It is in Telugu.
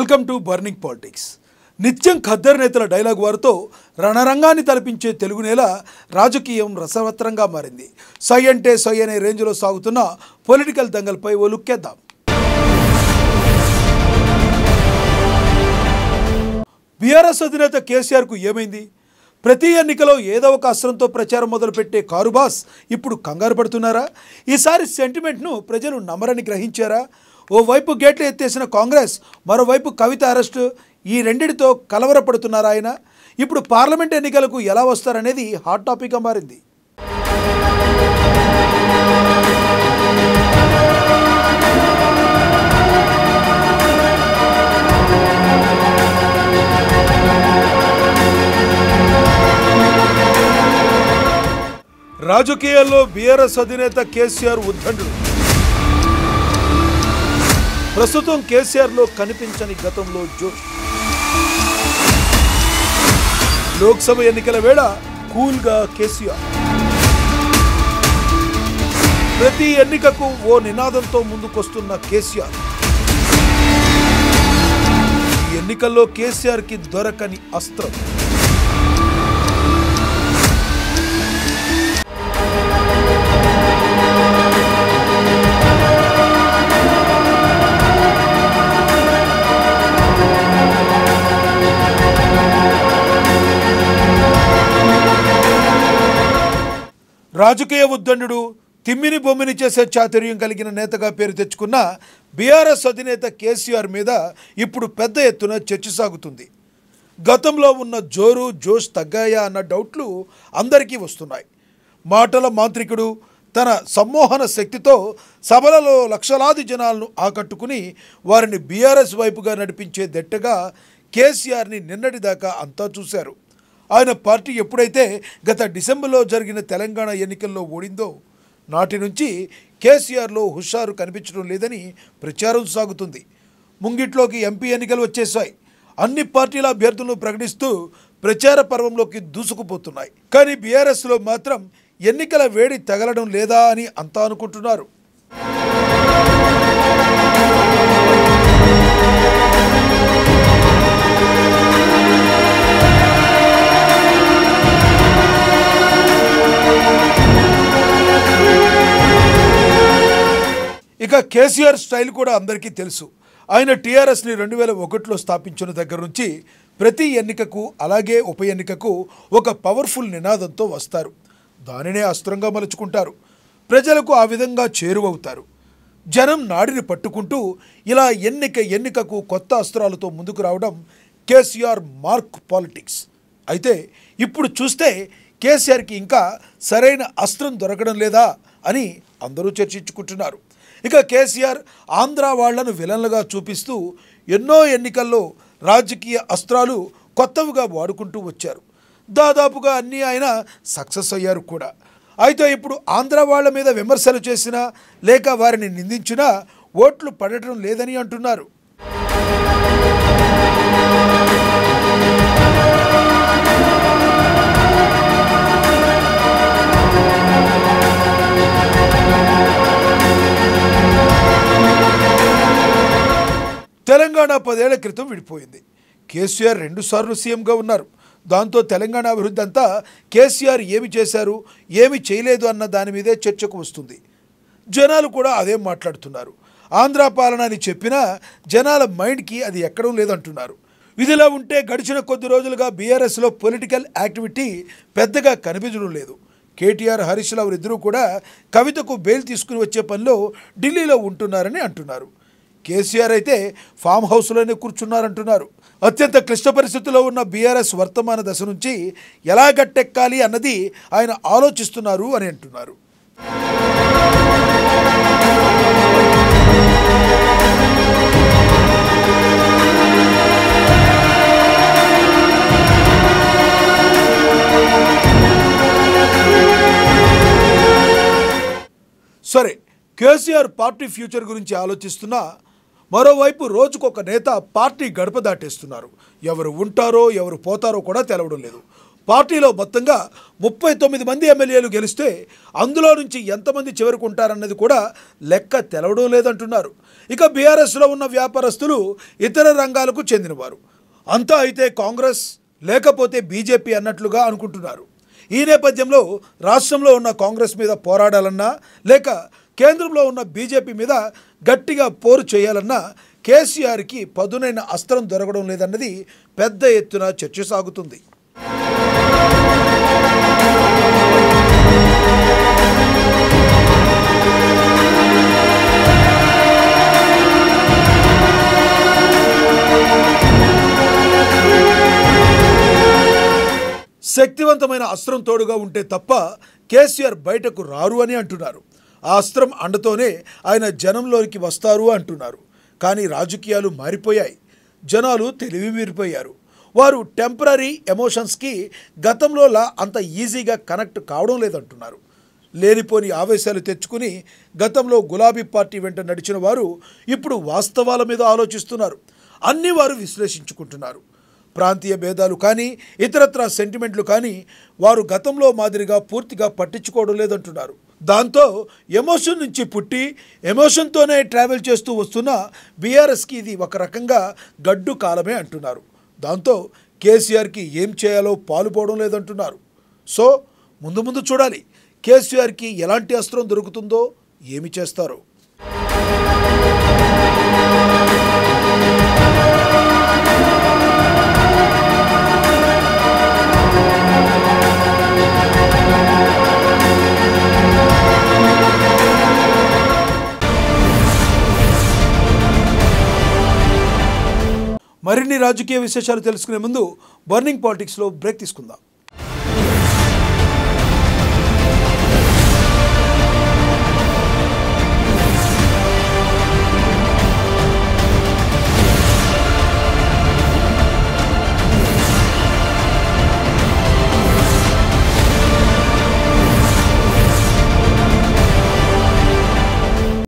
Welcome to burning politics. నిత్యం ఖద్దర్ నేతల డైలాగ్ వారితో రణరంగాన్ని తలపించే తెలుగు నేల రాజకీయం రసవత్రంగా మారింది. సై అంటే సై అనే రేంజ్లో సాగుతున్న పొలిటికల్ దంగల్పై ఓ లుక్కేద్దాం. బీఆర్ఎస్ అధినేత కేసీఆర్కు ఏమైంది? ప్రతి ఎన్నికలో ఏదో ఒక అస్త్రంతో ప్రచారం మొదలుపెట్టే కారుబాస్ ఇప్పుడు కంగారు పడుతున్నారా? ఈసారి సెంటిమెంట్ను ప్రజలు నమ్మరని గ్రహించారా? ఓవైపు గేట్లు ఎత్తేసిన కాంగ్రెస్, మరోవైపు కవిత అరెస్టు, ఈ రెండిటితో కలవరపడుతున్నారా ఆయన? ఇప్పుడు పార్లమెంట్ ఎన్నికలకు ఎలా వస్తారనేది హాట్ టాపిక్గా మారింది. రాజకీయాల్లో బీఆర్ఎస్ అధినేత కేసీఆర్ ఉద్దండుడు. ప్రస్తుతం కేసీఆర్లో కనిపించని గతంలో జోష్. లోక్సభ ఎన్నికల వేళ కూల్గా కేసీఆర్. ప్రతి ఎన్నికకు ఓ నినాదంతో ముందుకొస్తున్న కేసీఆర్. ఈ ఎన్నికల్లో కేసీఆర్కి దొరకని అస్త్రం. రాజకీయ ఉద్దండుడు, తిమ్మిని బొమ్మిని చేసే చాతుర్యం కలిగిన నేతగా పేరు తెచ్చుకున్న బీఆర్ఎస్ అధినేత కేసీఆర్ మీద ఇప్పుడు పెద్ద ఎత్తున చర్చ సాగుతుంది. గతంలో ఉన్న జోరు జోష్ తగ్గాయా అన్న డౌట్లు అందరికీ వస్తున్నాయి. మాటల మాంత్రికుడు తన సమ్మోహన శక్తితో సభలలో లక్షలాది జనాలను ఆకట్టుకుని వారిని బీఆర్ఎస్ వైపుగా నడిపించే దెట్టగా కేసీఆర్ని నిన్నటిదాకా అంతా చూశారు. ఆయన పార్టీ ఎప్పుడైతే గత డిసెంబర్లో జరిగిన తెలంగాణ ఎన్నికల్లో ఓడిందో నాటి నుంచి కేసీఆర్లో హుషారు కనిపించడం లేదని ప్రచారం సాగుతుంది. ముంగిట్లోకి ఎంపీ ఎన్నికలు వచ్చేసాయి. అన్ని పార్టీల అభ్యర్థులను ప్రకటిస్తూ ప్రచార పర్వంలోకి దూసుకుపోతున్నాయి. కానీ బీఆర్ఎస్లో మాత్రం ఎన్నికల వేడి తగలడం లేదా అని అంతా అనుకుంటున్నారు. ఇక కేసీఆర్ స్టైల్ కూడా అందరికీ తెలుసు. ఆయన టీఆర్ఎస్ని 2001లో స్థాపించిన దగ్గర నుంచి ప్రతి ఎన్నికకు, అలాగే ఉప ఎన్నికకు ఒక పవర్ఫుల్ నినాదంతో వస్తారు. దానినే అస్త్రంగా మలుచుకుంటారు. ప్రజలకు ఆ విధంగా చేరువవుతారు. జనం నాడిని పట్టుకుంటూ ఇలా ఎన్నికకు కొత్త అస్త్రాలతో ముందుకు రావడం కేసీఆర్ మార్క్ పాలిటిక్స్. అయితే ఇప్పుడు చూస్తే కేసీఆర్కి ఇంకా సరైన అస్త్రం దొరకడం లేదా అని అందరూ చర్చించుకుంటున్నారు. ఇక కేసీఆర్ ఆంధ్ర వాళ్లను విలన్లుగా చూపిస్తూ ఎన్నో ఎన్నికల్లో రాజకీయ అస్త్రాలు కొత్తవిగా వాడుకుంటూ వచ్చారు. దాదాపుగా అన్నీ ఆయన సక్సెస్ అయ్యారు కూడా. అయితే ఇప్పుడు ఆంధ్ర వాళ్ళ మీద విమర్శలు చేసినా లేక వారిని నిందించినా ఓట్లు పడటం లేదని అంటున్నారు. తెలంగాణ 10 ఏళ్ల క్రితం విడిపోయింది. కేసీఆర్ 2 సార్లు సీఎంగా ఉన్నారు. దాంతో తెలంగాణ అభివృద్ధి అంతా కేసీఆర్ ఏమి చేశారు, ఏమి చేయలేదు అన్న దాని మీదే చర్చకు వస్తుంది. జనాలు కూడా అదే మాట్లాడుతున్నారు. ఆంధ్ర పాలన అని చెప్పినా జనాల మైండ్కి అది ఎక్కడం లేదంటున్నారు. ఇదిలా ఉంటే గడిచిన కొద్ది రోజులుగా బీఆర్ఎస్లో పొలిటికల్ యాక్టివిటీ పెద్దగా కనిపించడం లేదు. కేటీఆర్, హరీష్ రావు ఇద్దరూ కూడా కవితకు బెయిల్ తీసుకుని వచ్చే పనిలో ఢిల్లీలో ఉంటున్నారని అంటున్నారు. కేసీఆర్ అయితే ఫామ్ హౌస్లోనే కూర్చున్నారంటున్నారు. అత్యంత క్లిష్ట పరిస్థితుల్లో ఉన్న బీఆర్ఎస్ వర్తమాన దశ నుంచి ఎలా గట్టెక్కాలి అన్నది ఆయన ఆలోచిస్తున్నారు అని అంటున్నారు. సరే, కేసీఆర్ పార్టీ ఫ్యూచర్ గురించి ఆలోచిస్తున్నా మరోవైపు రోజుకొక నేత పార్టీ గడప దాటేస్తున్నారు. ఎవరు ఉంటారో ఎవరు పోతారో కూడా తెలవడం లేదు. పార్టీలో మొత్తంగా 39 మంది ఎమ్మెల్యేలు గెలిస్తే అందులో నుంచి ఎంతమంది చివరికి ఉంటారన్నది కూడా లెక్క తెలవడం లేదంటున్నారు. ఇక బీఆర్ఎస్లో ఉన్న వ్యాపారస్తులు ఇతర రంగాలకు చెందినవారు. అంతా అయితే కాంగ్రెస్ లేకపోతే బీజేపీ అన్నట్లుగా అనుకుంటున్నారు. ఈ నేపథ్యంలో రాష్ట్రంలో ఉన్న కాంగ్రెస్ మీద పోరాడాలన్నా లేక కేంద్రంలో ఉన్న బీజేపీ మీద గట్టిగా పోరు చేయాలన్నా కేసీఆర్కి పదునైన అస్త్రం దొరకడం లేదన్నది పెద్ద ఎత్తున చర్చ సాగుతుంది. శక్తివంతమైన అస్త్రం తోడుగా ఉంటే తప్ప కేసీఆర్ బయటకు రారు అని అంటున్నారు. ఆ అస్త్రం అండతోనే ఆయన జనంలోకి వస్తారు అంటున్నారు. కానీ రాజకీయాలు మారిపోయాయి. జనాలు తెలివి మీరిపోయారు. వారు టెంపరరీ ఎమోషన్స్కి గతంలోలా అంత ఈజీగా కనెక్ట్ కావడం లేదంటున్నారు. లేనిపోని ఆవేశాలు తెచ్చుకుని గతంలో గులాబీ పార్టీ వెంట నడిచిన వారు ఇప్పుడు వాస్తవాల మీద ఆలోచిస్తున్నారు. అన్ని వారు విశ్లేషించుకుంటున్నారు. ప్రాంతీయ భేదాలు కానీ ఇతరత్ర సెంటిమెంట్లు కానీ వారు గతంలో మాదిరిగా పూర్తిగా పట్టించుకోవడం లేదంటున్నారు. దాంతో ఎమోషన్ నుంచి పుట్టి ఎమోషన్తోనే ట్రావెల్ చేస్తూ వస్తున్న బీఆర్ఎస్కి ఇది ఒక రకంగా గడ్డు కాలమే అంటున్నారు. దాంతో కేసీఆర్కి ఏం చేయాలో పాలుపోవడం లేదంటున్నారు. సో ముందు ముందు చూడాలి కేసీఆర్కి ఎలాంటి అస్త్రం దొరుకుతుందో, ఏమి చేస్తారో. మరిన్ని రాజకీయ విశేషాలు తెలుసుకునే ముందు బర్నింగ్ పాలిటిక్స్లో బ్రేక్ తీసుకుందాం.